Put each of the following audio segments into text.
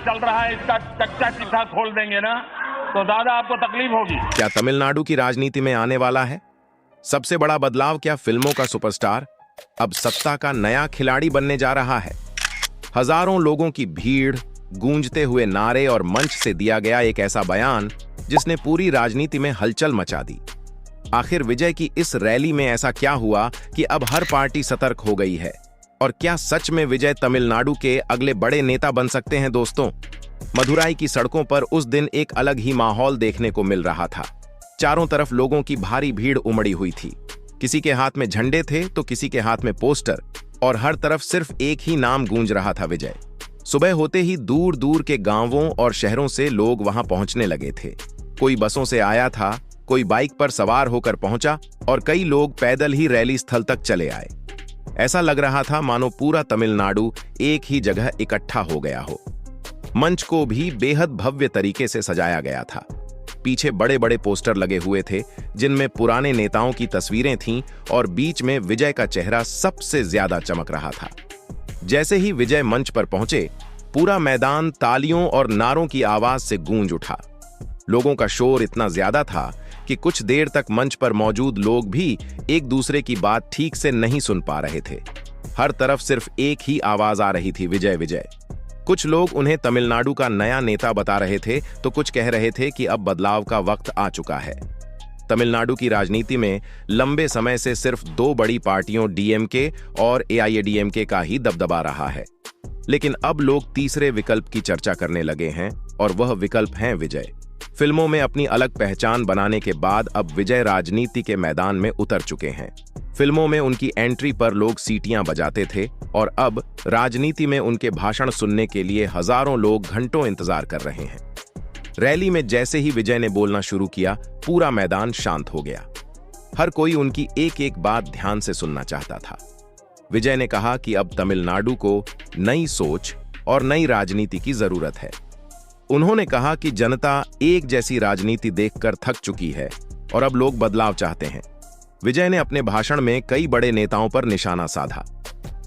चल रहा है इसका कच्चा चिट्ठा खोल देंगे ना तो दादा आपको तकलीफ होगी। क्या तमिलनाडु की राजनीति में आने वाला है सबसे बड़ा बदलाव? क्या फिल्मों का सुपरस्टार अब सत्ता का नया खिलाड़ी बनने जा रहा है? हजारों लोगों की भीड़, गूंजते हुए नारे और मंच से दिया गया एक ऐसा बयान जिसने पूरी राजनीति में हलचल मचा दी। आखिर विजय की इस रैली में ऐसा क्या हुआ कि अब हर पार्टी सतर्क हो गई है? और क्या सच में विजय तमिलनाडु के अगले बड़े नेता बन सकते हैं? दोस्तों, मदुराई की सड़कों पर उस दिन एक अलग ही माहौल देखने को मिल रहा था। चारों तरफ लोगों की भारी भीड़ उमड़ी हुई थी। किसी के हाथ में झंडे थे तो किसी के हाथ में पोस्टर, और हर तरफ सिर्फ एक ही नाम गूंज रहा था, विजय। सुबह होते ही दूर दूर के गांवों और शहरों से लोग वहां पहुंचने लगे थे। कोई बसों से आया था, कोई बाइक पर सवार होकर पहुंचा और कई लोग पैदल ही रैली स्थल तक चले आए। ऐसा लग रहा था मानो पूरा तमिलनाडु एक ही जगह इकट्ठा हो गया हो। मंच को भी बेहद भव्य तरीके से सजाया गया था। पीछे बड़े बड़े पोस्टर लगे हुए थे जिनमें पुराने नेताओं की तस्वीरें थीं और बीच में विजय का चेहरा सबसे ज्यादा चमक रहा था। जैसे ही विजय मंच पर पहुंचे, पूरा मैदान तालियों और नारों की आवाज से गूंज उठा। लोगों का शोर इतना ज्यादा था कि कुछ देर तक मंच पर मौजूद लोग भी एक दूसरे की बात ठीक से नहीं सुन पा रहे थे। हर तरफ सिर्फ एक ही आवाज आ रही थी, विजय विजय। कुछ लोग उन्हें तमिलनाडु का नया नेता बता रहे थे तो कुछ कह रहे थे कि अब बदलाव का वक्त आ चुका है। तमिलनाडु की राजनीति में लंबे समय से सिर्फ दो बड़ी पार्टियों डीएमके और एआईएडीएमके का ही दबदबा रहा है, लेकिन अब लोग तीसरे विकल्प की चर्चा करने लगे हैं और वह विकल्प है विजय। फिल्मों में अपनी अलग पहचान बनाने के बाद अब विजय राजनीति के मैदान में उतर चुके हैं। फिल्मों में उनकी एंट्री पर लोग सीटियां बजाते थे और अब राजनीति में उनके भाषण सुनने के लिए हजारों लोग घंटों इंतजार कर रहे हैं। रैली में जैसे ही विजय ने बोलना शुरू किया, पूरा मैदान शांत हो गया। हर कोई उनकी एक एक बात ध्यान से सुनना चाहता था। विजय ने कहा कि अब तमिलनाडु को नई सोच और नई राजनीति की जरूरत है। उन्होंने कहा कि जनता एक जैसी राजनीति देखकर थक चुकी है और अब लोग बदलाव चाहते हैं। विजय ने अपने भाषण में कई बड़े नेताओं पर निशाना साधा।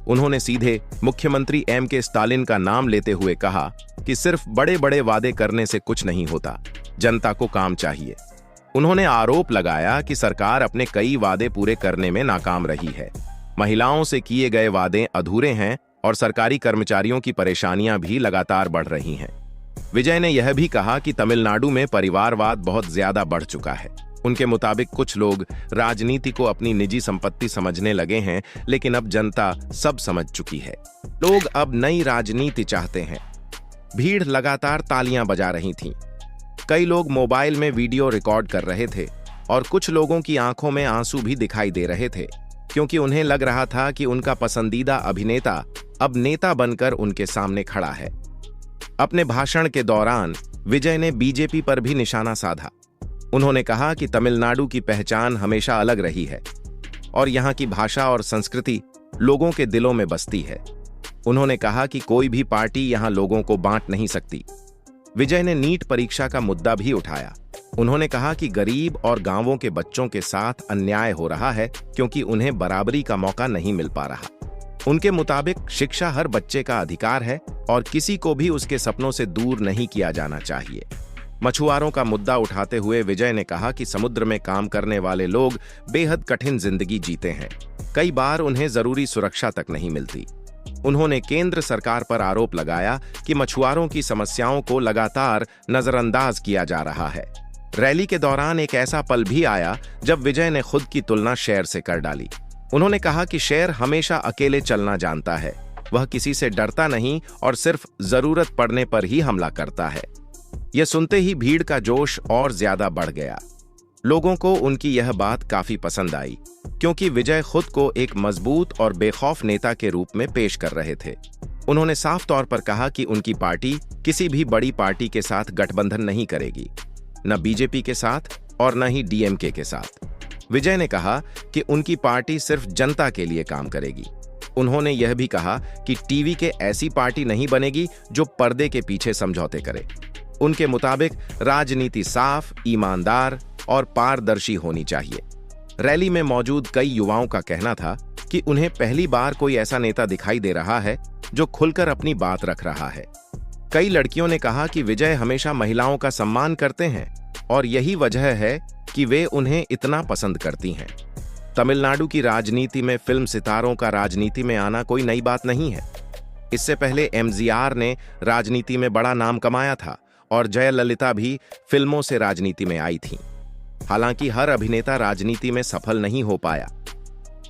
उन्होंने सीधे मुख्यमंत्री एम.के. स्टालिन का नाम लेते हुए कहा कि सिर्फ बड़े बड़े वादे करने से कुछ नहीं होता, जनता को काम चाहिए। उन्होंने आरोप लगाया कि सरकार अपने कई वादे पूरे करने में नाकाम रही है। महिलाओं से किए गए वादे अधूरे हैं और सरकारी कर्मचारियों की परेशानियां भी लगातार बढ़ रही हैं। विजय ने यह भी कहा कि तमिलनाडु में परिवारवाद बहुत ज्यादा बढ़ चुका है। उनके मुताबिक कुछ लोग राजनीति को अपनी निजी संपत्ति समझने लगे हैं, लेकिन अब जनता सब समझ चुकी है। लोग अब नई राजनीति चाहते हैं। भीड़ लगातार तालियां बजा रही थीं। कई लोग मोबाइल में वीडियो रिकॉर्ड कर रहे थे और कुछ लोगों की आंखों में आंसू भी दिखाई दे रहे थे, क्योंकि उन्हें लग रहा था कि उनका पसंदीदा अभिनेता अब नेता बनकर उनके सामने खड़ा है। अपने भाषण के दौरान विजय ने बीजेपी पर भी निशाना साधा। उन्होंने कहा कि तमिलनाडु की पहचान हमेशा अलग रही है और यहाँ की भाषा और संस्कृति लोगों के दिलों में बसती है। उन्होंने कहा कि कोई भी पार्टी यहाँ लोगों को बांट नहीं सकती। विजय ने नीट परीक्षा का मुद्दा भी उठाया। उन्होंने कहा कि गरीब और गांवों के बच्चों के साथ अन्याय हो रहा है क्योंकि उन्हें बराबरी का मौका नहीं मिल पा रहा। उनके मुताबिक शिक्षा हर बच्चे का अधिकार है और किसी को भी उसके सपनों से दूर नहीं किया जाना चाहिए। मछुआरों का मुद्दा उठाते हुए विजय ने कहा कि समुद्र में काम करने वाले लोग बेहद कठिन जिंदगी जीते हैं। कई बार उन्हें जरूरी सुरक्षा तक नहीं मिलती। उन्होंने केंद्र सरकार पर आरोप लगाया कि मछुआरों की समस्याओं को लगातार नजरअंदाज किया जा रहा है। रैली के दौरान एक ऐसा पल भी आया जब विजय ने खुद की तुलना शेर से कर डाली। उन्होंने कहा कि शेर हमेशा अकेले चलना जानता है, वह किसी से डरता नहीं और सिर्फ जरूरत पड़ने पर ही हमला करता है। यह सुनते ही भीड़ का जोश और ज्यादा बढ़ गया। लोगों को उनकी यह बात काफी पसंद आई, क्योंकि विजय खुद को एक मजबूत और बेखौफ नेता के रूप में पेश कर रहे थे। उन्होंने साफ तौर पर कहा कि उनकी पार्टी किसी भी बड़ी पार्टी के साथ गठबंधन नहीं करेगी, न बीजेपी के साथ और न ही डीएमके के साथ। विजय ने कहा कि उनकी पार्टी सिर्फ जनता के लिए काम करेगी। उन्होंने यह भी कहा कि टीवी के ऐसी पार्टी नहीं बनेगी जो पर्दे के पीछे समझौते करे। उनके मुताबिक राजनीति साफ, ईमानदार और पारदर्शी होनी चाहिए। रैली में मौजूद कई युवाओं का कहना था कि उन्हें पहली बार कोई ऐसा नेता दिखाई दे रहा है जो खुलकर अपनी बात रख रहा है। कई लड़कियों ने कहा कि विजय हमेशा महिलाओं का सम्मान करते हैं और यही वजह है कि वे उन्हें इतना पसंद करती हैं। तमिलनाडु की राजनीति में फिल्म सितारों का राजनीति में आना कोई नई बात नहीं है। इससे पहले एमजीआर ने राजनीति में बड़ा नाम कमाया था और जयललिता भी फिल्मों से राजनीति में आई थीं। हालांकि हर अभिनेता राजनीति में सफल नहीं हो पाया।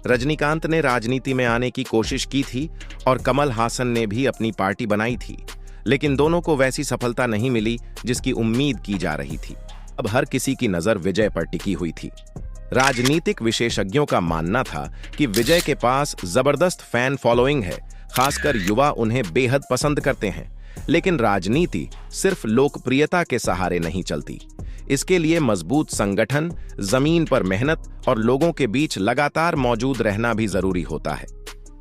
रजनीकांत ने राजनीति में आने की कोशिश की थी और कमल हासन ने भी अपनी पार्टी बनाई थी, लेकिन दोनों को वैसी सफलता नहीं मिली जिसकी उम्मीद की जा रही थी। अब हर किसी की नजर विजय पर टिकी हुई थी। राजनीतिक विशेषज्ञों का मानना था कि विजय के पास जबरदस्त फैन फॉलोइंग है, खासकर युवा उन्हें बेहद पसंद करते हैं। लेकिन राजनीति सिर्फ लोकप्रियता के सहारे नहीं चलती। इसके लिए मजबूत संगठन, जमीन पर मेहनत और लोगों के बीच लगातार मौजूद रहना भी जरूरी होता है।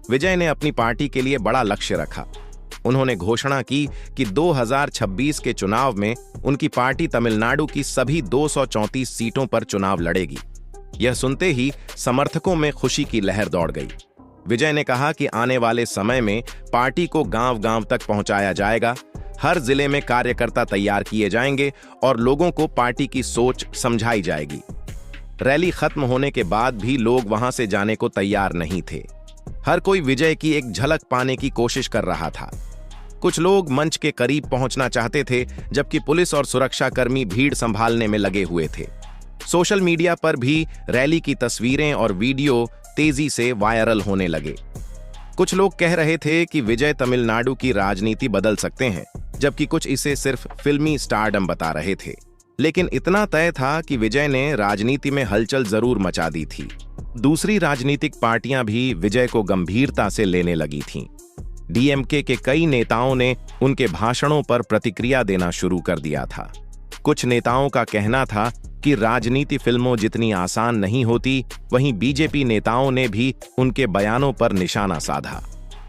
विजय ने अपनी पार्टी के लिए बड़ा लक्ष्य रखा। उन्होंने घोषणा की कि 2026 के चुनाव में उनकी पार्टी तमिलनाडु की सभी 234 सीटों पर चुनाव लड़ेगी। यह सुनते ही समर्थकों में खुशी की लहर दौड़ गई। विजय ने कहा कि आने वाले समय में पार्टी को गांव-गांव तक पहुंचाया जाएगा, हर जिले में कार्यकर्ता तैयार किए जाएंगे और लोगों को पार्टी की सोच समझाई जाएगी। रैली खत्म होने के बाद भी लोग वहां से जाने को तैयार नहीं थे। हर कोई विजय की एक झलक पाने की कोशिश कर रहा था। कुछ लोग मंच के करीब पहुंचना चाहते थे, जबकि पुलिस और सुरक्षाकर्मी भीड़ संभालने में लगे हुए थे। सोशल मीडिया पर भी रैली की तस्वीरें और वीडियो तेजी से वायरल होने लगे। कुछ लोग कह रहे थे कि विजय तमिलनाडु की राजनीति बदल सकते हैं, जबकि कुछ इसे सिर्फ फिल्मी स्टारडम बता रहे थे। लेकिन इतना तय था कि विजय ने राजनीति में हलचल जरूर मचा दी थी। दूसरी राजनीतिक पार्टियां भी विजय को गंभीरता से लेने लगी थीं। डीएमके के कई नेताओं ने उनके भाषणों पर प्रतिक्रिया देना शुरू कर दिया था। कुछ नेताओं का कहना था कि राजनीति फिल्मों जितनी आसान नहीं होती, वहीं बीजेपी नेताओं ने भी उनके बयानों पर निशाना साधा।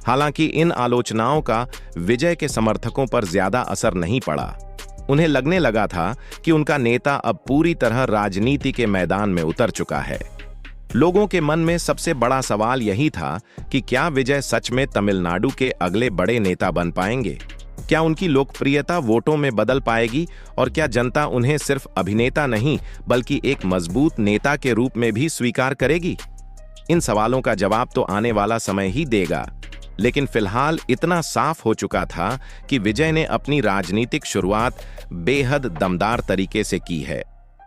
हालांकि इन आलोचनाओं का विजय के समर्थकों पर ज्यादा असर नहीं पड़ा। उन्हें लगने लगा था कि उनका नेता अब पूरी तरह राजनीति के मैदान में उतर चुका है। लोगों के मन में सबसे बड़ा सवाल यही था कि क्या विजय सच में तमिलनाडु के अगले बड़े नेता बन पाएंगे? क्या उनकी लोकप्रियता वोटों में बदल पाएगी और क्या जनता उन्हें सिर्फ अभिनेता नहीं बल्कि एक मजबूत नेता के रूप में भी स्वीकार करेगी? इन सवालों का जवाब तो आने वाला समय ही देगा। लेकिन फिलहाल इतना साफ हो चुका था कि विजय ने अपनी राजनीतिक शुरुआत बेहद दमदार तरीके से की है।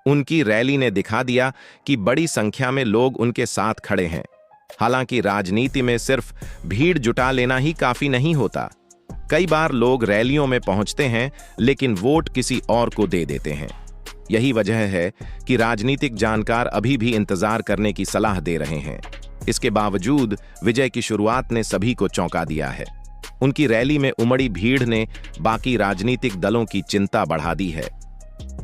उनकी रैली ने दिखा दिया कि बड़ी संख्या में लोग उनके साथ खड़े हैं। हालांकि राजनीति में सिर्फ भीड़ जुटा लेना ही काफी नहीं होता। कई बार लोग रैलियों में पहुंचते हैं लेकिन वोट किसी और को दे देते हैं। यही वजह है कि राजनीतिक जानकार अभी भी इंतजार करने की सलाह दे रहे हैं। इसके बावजूद विजय की शुरुआत ने सभी को चौंका दिया है। उनकी रैली में उमड़ी भीड़ ने बाकी राजनीतिक दलों की चिंता बढ़ा दी है।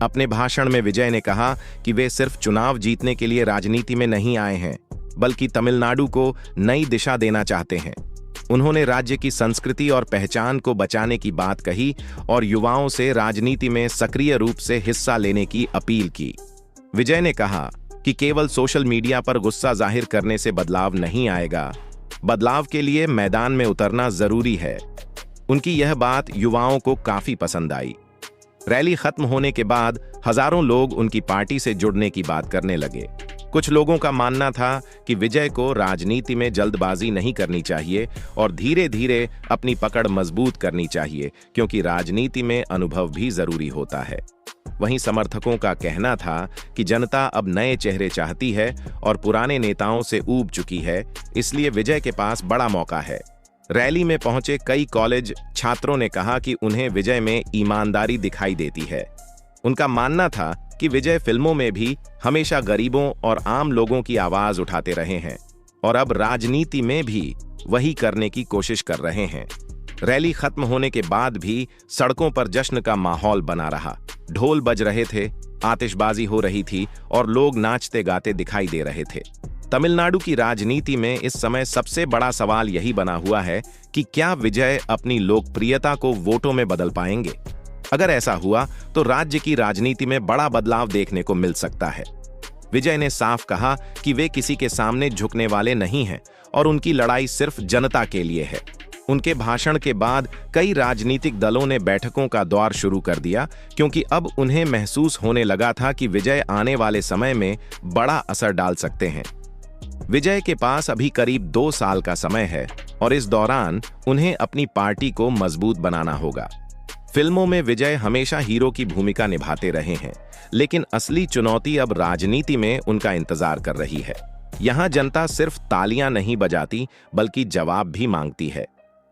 अपने भाषण में विजय ने कहा कि वे सिर्फ चुनाव जीतने के लिए राजनीति में नहीं आए हैं, बल्कि तमिलनाडु को नई दिशा देना चाहते हैं। उन्होंने राज्य की संस्कृति और पहचान को बचाने की बात कही और युवाओं से राजनीति में सक्रिय रूप से हिस्सा लेने की अपील की। विजय ने कहा कि केवल सोशल मीडिया पर गुस्सा जाहिर करने से बदलाव नहीं आएगा। बदलाव के लिए मैदान में उतरना जरूरी है। उनकी यह बात युवाओं को काफी पसंद आई। रैली खत्म होने के बाद हजारों लोग उनकी पार्टी से जुड़ने की बात करने लगे। कुछ लोगों का मानना था कि विजय को राजनीति में जल्दबाजी नहीं करनी चाहिए और धीरे धीरे अपनी पकड़ मजबूत करनी चाहिए, क्योंकि राजनीति में अनुभव भी जरूरी होता है। वहीं समर्थकों का कहना था कि जनता अब नए चेहरे चाहती है और पुराने नेताओं से ऊब चुकी है, इसलिए विजय के पास बड़ा मौका है। रैली में पहुंचे कई कॉलेज छात्रों ने कहा कि उन्हें विजय में ईमानदारी दिखाई देती है। उनका मानना था कि विजय फिल्मों में भी हमेशा गरीबों और आम लोगों की आवाज उठाते रहे हैं और अब राजनीति में भी वही करने की कोशिश कर रहे हैं। रैली खत्म होने के बाद भी सड़कों पर जश्न का माहौल बना रहा। ढोल बज रहे थे, आतिशबाजी हो रही थी और लोग नाचते गाते दिखाई दे रहे थे। तमिलनाडु की राजनीति में इस समय सबसे बड़ा सवाल यही बना हुआ है कि क्या विजय अपनी लोकप्रियता को वोटों में बदल पाएंगे। अगर ऐसा हुआ तो राज्य की राजनीति में बड़ा बदलाव देखने को मिल सकता है। विजय ने साफ कहा कि वे किसी के सामने झुकने वाले नहीं हैं और उनकी लड़ाई सिर्फ जनता के लिए है। उनके भाषण के बाद कई राजनीतिक दलों ने बैठकों का दौर शुरू कर दिया, क्योंकि अब उन्हें महसूस होने लगा था कि विजय आने वाले समय में बड़ा असर डाल सकते हैं। विजय के पास अभी करीब 2 साल का समय है और इस दौरान उन्हें अपनी पार्टी को मजबूत बनाना होगा। फिल्मों में विजय हमेशा हीरो की भूमिका निभाते रहे हैं, लेकिन असली चुनौती अब राजनीति में उनका इंतजार कर रही है। यहाँ जनता सिर्फ तालियां नहीं बजाती, बल्कि जवाब भी मांगती है।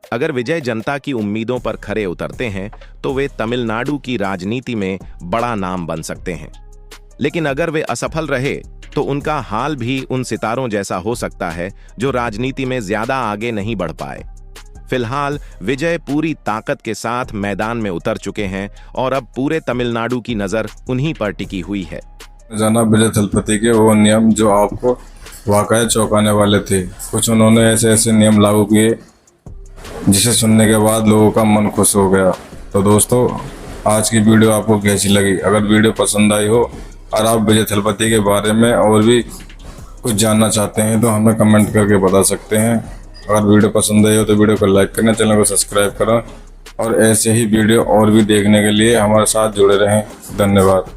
अगर विजय जनता की उम्मीदों पर खरे उतरते हैं तो वे तमिलनाडु की राजनीति में बड़ा नाम बन सकते हैं, लेकिन अगर वे असफल रहे तो उनका हाल भी उन सितारों जैसा हो सकता है जो राजनीति में ज्यादा आगे नहीं बढ़ पाए। फिलहाल विजय पूरी ताकत के साथ मैदान में उतर चुके हैं और अब पूरे तमिलनाडु की नजर उन्हीं पर टिकी हुई है। जाना विजय थलपति के वो नियम जो आपको वाकई चौंकाने वाले थे। कुछ उन्होंने ऐसे ऐसे नियम लागू किए जिसे सुनने के बाद लोगों का मन खुश हो गया। तो दोस्तों, आज की वीडियो आपको कैसी लगी? अगर वीडियो पसंद आई हो और आप विजय थलपति के बारे में और भी कुछ जानना चाहते हैं तो हमें कमेंट करके बता सकते हैं। अगर वीडियो पसंद आई हो तो वीडियो को लाइक करना, चैनल को सब्सक्राइब करें और ऐसे ही वीडियो और भी देखने के लिए हमारे साथ जुड़े रहें। धन्यवाद।